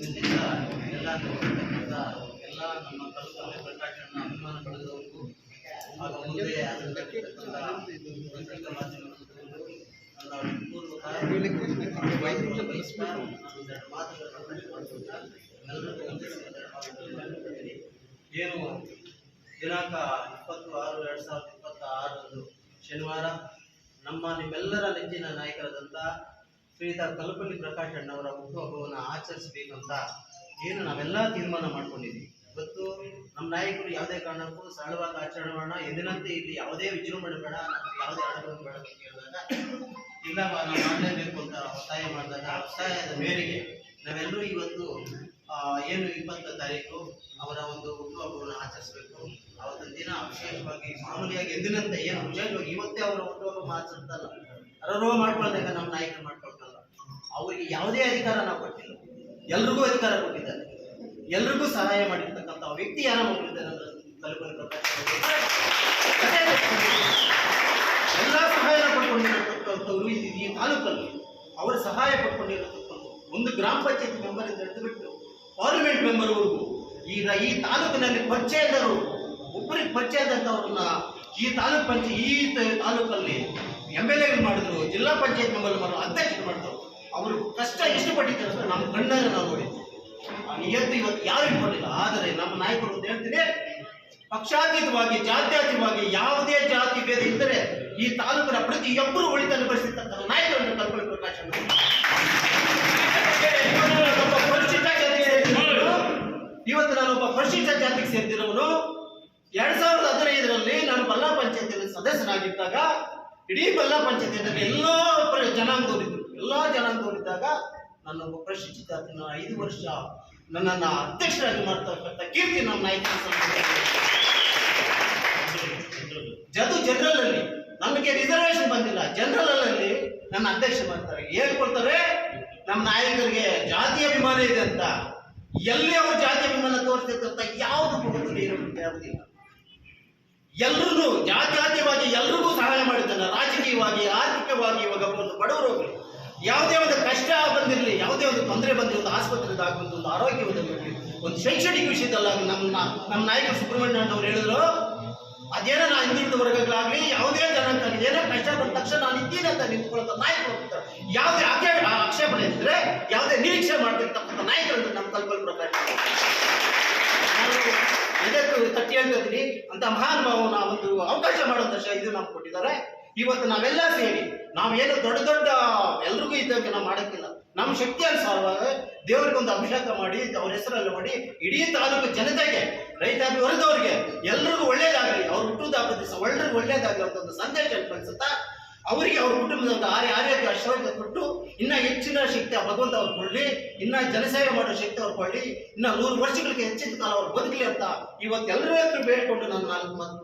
ದಿವಸ ಎಲ್ಲ ನೋಡಿರ್ತಕ್ಕಂಥ ಎಲ್ಲ ನಮ್ಮ ಕಲ್ಪನೆ ಪ್ರಕಾಶನ ಅಭಿಮಾನ ಪಡೆದವರಿಗೂ ಹಾಗೂ ಮುಂದೆ ಆಗಿರ್ತಕ್ಕಂಥ ಏನು ದಿನಾಂಕ 20/6/2026 ಶನಿವಾರ ನಿಮ್ಮೆಲ್ಲರ ನೆಚ್ಚಿನ ನಾಯಕರಾದಂಥ ಶ್ರೀಯುತ ಕಲ್ಪಲ್ಲಿ ಪ್ರಕಾಶ್ ಅಣ್ಣವರ ಹುಟ್ಟುಹಬ್ಬವನ್ನು ಆಚರಿಸಬೇಕಂತ ಏನು ನಾವೆಲ್ಲ ತೀರ್ಮಾನ ಮಾಡ್ಕೊಂಡಿದ್ದೀವಿ. ಇವತ್ತು ನಮ್ಮ ನಾಯಕರು ಯಾವುದೇ ಕಾರಣಕ್ಕೂ ಸರಳವಾಗಿ ಆಚರಣೆ ಮಾಡೋಣ, ಎಂದಿನಂತೆ ಇಲ್ಲಿ ಯಾವುದೇ ವಿಜೃಂಭಣೆ ಬೇಡ, ಯಾವುದೇ ಆಡಂಬರ ಬೇಡ ಅಂತ ಕೇಳಿದಾಗ ಇಲ್ಲ ನಾವು ಮಾಡಲೇಬೇಕು ಅಂತ ಒತ್ತಾಯ ಮಾಡಿದಾಗ ಒತ್ತಾಯದ ಮೇರೆಗೆ ನಾವೆಲ್ಲರೂ ಇವತ್ತು ಏನು 20 ತಾರೀಕು ಅವರ ಒಂದು ಹುಟ್ಟುಹಬ್ಬವನ್ನು ಆಚರಿಸಬೇಕು. ಅವತ್ತಿನ ದಿನ ವಿಶೇಷವಾಗಿ ಮಾಮೂಲಿಯಾಗಿ ಎಂದಿನಂತೆ ಏನು ವಿಶೇಷವಾಗಿ ಇವತ್ತೇ ಅವರ ಹುಟ್ಟುಹಬ್ಬ ಆಚರಿಸ್ತಲ್ಲ, ಅರರೋ ಮಾಡ್ಕೊಳ್ದಾಗ ನಮ್ಮ ನಾಯಕರು ಮಾಡ್ಕೊಳ್ತಲ್ಲ. ಅವರಿಗೆ ಯಾವುದೇ ಅಧಿಕಾರ ನಾವು ಕೊಟ್ಟಿಲ್ಲ, ಎಲ್ರಿಗೂ ಅಧಿಕಾರ ಕೊಟ್ಟಿದ್ದಾರೆ, ಎಲ್ರಿಗೂ ಸಹಾಯ ಮಾಡಿರ್ತಕ್ಕಂಥ ವ್ಯಕ್ತಿ ಯಾರ ಹೋಗಿದ್ದಾರೆ ಅಂದ್ರೆ ಕಲ್ಪನೆ ಪ್ರಕಾಶ್ ಎಲ್ಲ ಸಹಾಯ ಪಡ್ಕೊಂಡಿರತಕ್ಕಂಥವ್ರು ಈ ತಾಲೂಕಲ್ಲಿ ಅವರು ಸಹಾಯ ಪಡ್ಕೊಂಡಿರತಕ್ಕಂಥ ಒಂದು ಗ್ರಾಮ ಪಂಚಾಯತ್ ಮೆಂಬರ್ ಇಂದ ಹಿಡಿದುಬಿಟ್ಟು ಪಾರ್ಲಿಮೆಂಟ್ ಮೆಂಬರ್ವರೆಗೂ ಈ ತಾಲೂಕಿನಲ್ಲಿ ಪರಿಚಯ ಇದ್ದವರು ಒಬ್ಬರಿಗೆ ಪರಿಚಯ ಆದಂಥವ್ರನ್ನ ಈ ತಾಲೂಕಲ್ಲಿ MLA ಮಾಡಿದ್ರು, ಜಿಲ್ಲಾ ಪಂಚಾಯತ್ ಮೆಂಬರ್ ಮಾಡಿದ್ರು, ಅಧ್ಯಕ್ಷರು ಮಾಡಿದ್ರು. ಅವರು ಕಷ್ಟ ಎಷ್ಟು ಪಟ್ಟಿದ್ದಾರೆ ಅಂದ್ರೆ ನಮ್ಮ ಕಣ್ಣಲ್ಲಿ ನಾವು ನೋಡಿದ್ವಿ. ಇವತ್ತು ಯಾರು ಇಟ್ಕೊಂಡಿಲ್ಲ. ಆದರೆ ನಮ್ಮ ನಾಯಕರು ಅಂತ ಹೇಳ್ತೀನಿ, ಪಕ್ಷಾತೀತವಾಗಿ ಜಾತ್ಯತೀತವಾಗಿ ಯಾವುದೇ ಜಾತಿ ಭೇದ ಇದ್ದರೆ ಈ ತಾಲೂಕಿನ ಪ್ರತಿಯೊಬ್ಬರು ಒಳಿತನ್ನು ಬಯಸಿರ್ತಕ್ಕಂಥ ನಾಯಕರನ್ನು ಕಲ್ಪನೆ ಪ್ರಕಾಶ್ ಇವತ್ತು ನಾನೊಬ್ಬ ಪರಿಶಿಷ್ಟ ಜಾತಿಗೆ ಸೇರಿದಿರುವನು. 2015ರಲ್ಲಿ ನಾನು ಬಲ್ಲಾ ಪಂಚಾಯತಿಯಲ್ಲಿ ಸದಸ್ಯನಾಗಿದ್ದಾಗ ಇಡೀ ಬಲ್ಲಾ ಪಂಚಾಯತಿಯಲ್ಲಿ ಎಲ್ಲಾ ಜನಾಂಗದವರಿದ್ದಾಗ ನಾನೊಬ್ಬ ಪರಿಶಿಷ್ಟ ಜಾತಿ 5 ವರ್ಷ ನನ್ನನ್ನು ಅಧ್ಯಕ್ಷರಾಗಿ ಮಾಡ್ತಕ್ಕಂಥ ಕೀರ್ತಿ ನಮ್ಮ ನಾಯಕರ ಜನರಲ್ ಅಲ್ಲಿ ನಮಗೆ ರಿಸರ್ವೇಶನ್ ಬಂದಿಲ್ಲ. ಜನರಲ್ ಅಲ್ಲಿ ನನ್ನ ಅಧ್ಯಕ್ಷ ಮಾಡ್ತಾರೆ. ಹೇಳ್ಕೊಳ್ತಾರೆ ನಮ್ಮ ನಾಯಕರಿಗೆ ಜಾತಿ ಅಭಿಮಾನ ಇದೆ ಅಂತ. ಎಲ್ಲಿ ಅವರು ಜಾತಿ ಅಭಿಮಾನ ತೋರಿಸಿರ್ತಂತ ಯಾವುದು ಕೊಡುತ್ತದೆ ಯಾವುದಿಲ್ಲ. ಎಲ್ರಿಗೂ ಜಾತ್ಯತೀತವಾಗಿ ಎಲ್ರಿಗೂ ಸಹಾಯ ಮಾಡಿದ್ದಾನೆ. ರಾಜಕೀಯವಾಗಿ ಆರ್ಥಿಕವಾಗಿ ಇವಾಗ ಬಡವರು ಯಾವುದೇ ಒಂದು ಕಷ್ಟ ಬಂದಿರಲಿ, ಯಾವುದೇ ಒಂದು ತೊಂದರೆ ಬಂದಿರೋ, ಒಂದು ಆಸ್ಪತ್ರೆದಾಗಲಿ, ಒಂದು ಆರೋಗ್ಯವಾಗಲಿ, ಒಂದು ಶೈಕ್ಷಣಿಕ ವಿಷಯದಲ್ಲಾಗಲಿ ನಮ್ಮ ನಾಯಕರು ಸುಬ್ರಹ್ಮಣ್ಯ ಅವರು ಹೇಳಿದ್ರು, ಅದೇನೋ ನಾನು ಹಿಂದುಳಿದ ವರ್ಗಗಳಾಗಲಿ ಯಾವುದೇ ಜನಾಂಗ ಏನೋ ಕಷ್ಟ ಬಂದ ತಕ್ಷಣ ನಾನು ಇದ್ದೀನಿ ಅಂತ ನಿಂತ್ಕೊಳ್ಳೋ ನಾಯಕರು ಹೋಗ್ತಾರೆ. ಯಾವುದೇ ಆಕ್ಷೇಪಣೆ ಇದ್ರೆ ಯಾವುದೇ ನಿರೀಕ್ಷೆ ಮಾಡ್ತಿರ್ತಕ್ಕಂಥ ನಾಯಕರು ನಮ್ಮ ಕಲ್ಪನೆ ಪ್ರಕಾಶ್ ಇದಕ್ಕೆ ತಟ್ಟಿ ಹೇಳ್ತಿದ್ದೀನಿ ಅಂತ ಮಹಾನ್ ಭಾವನ ಒಂದು ಅವಕಾಶ ಮಾಡುವಂತ ಇದು ನಮ್ಗೆ ಕೊಟ್ಟಿದ್ದಾರೆ. ಇವತ್ತು ನಾವೆಲ್ಲ ಸೇರಿ ನಾವೇನು ದೊಡ್ಡ ಎಲ್ರಿಗೂ ಇದ್ದಕ್ಕೆ ನಾವು ಮಾಡೋಕ್ಕಿಲ್ಲ. ನಮ್ಮ ಶಕ್ತಿ ಅನುಸಾರವಾಗಿ ದೇವರಿಗೆ ಒಂದು ಅಭಿಷೇಕ ಮಾಡಿ ಅವ್ರ ಹೆಸರಲ್ಲಿ ಮಾಡಿ ಇಡೀ ತಾಲೂಕು ಜನತೆಗೆ, ರೈತಾಪಿ ವರ್ಗದವರಿಗೆ ಎಲ್ರಿಗೂ ಒಳ್ಳೇದಾಗಲಿ, ಅವ್ರು ಹುಟ್ಟುದ ಹಬ್ಬದ ದಿವಸ ಎಲ್ರಿಗೂ ಒಳ್ಳೇದಾಗಲಿ ಅಂತ ಒಂದು ಸಂದೇಶ ಕಳಿಸುತ್ತಾ ಅವರಿಗೆ ಅವ್ರ ಕುಟುಂಬದ ಆರೋಗ್ಯ ಐಶ್ವರ್ಯ ಕೊಟ್ಟು ಇನ್ನ ಹೆಚ್ಚಿನ ಶಕ್ತಿ ಭಗವಂತ ಅವ್ರು ಕೊಡ್ಲಿ, ಇನ್ನ ಜನಸೇವೆ ಮಾಡೋ ಶಕ್ತಿ ಅವ್ರು ಕೊಡ್ಲಿ, ಇನ್ನ 100 ವರ್ಷಗಳಿಗೆ ಹೆಚ್ಚಿನ ಕಾಲ ಅವ್ರು ಬದುಕಲಿ ಅಂತ ಇವತ್ತೆಲ್ಲರ ಬೇಡ್ಕೊಂಡು ನಾನು 4 ಮಾತು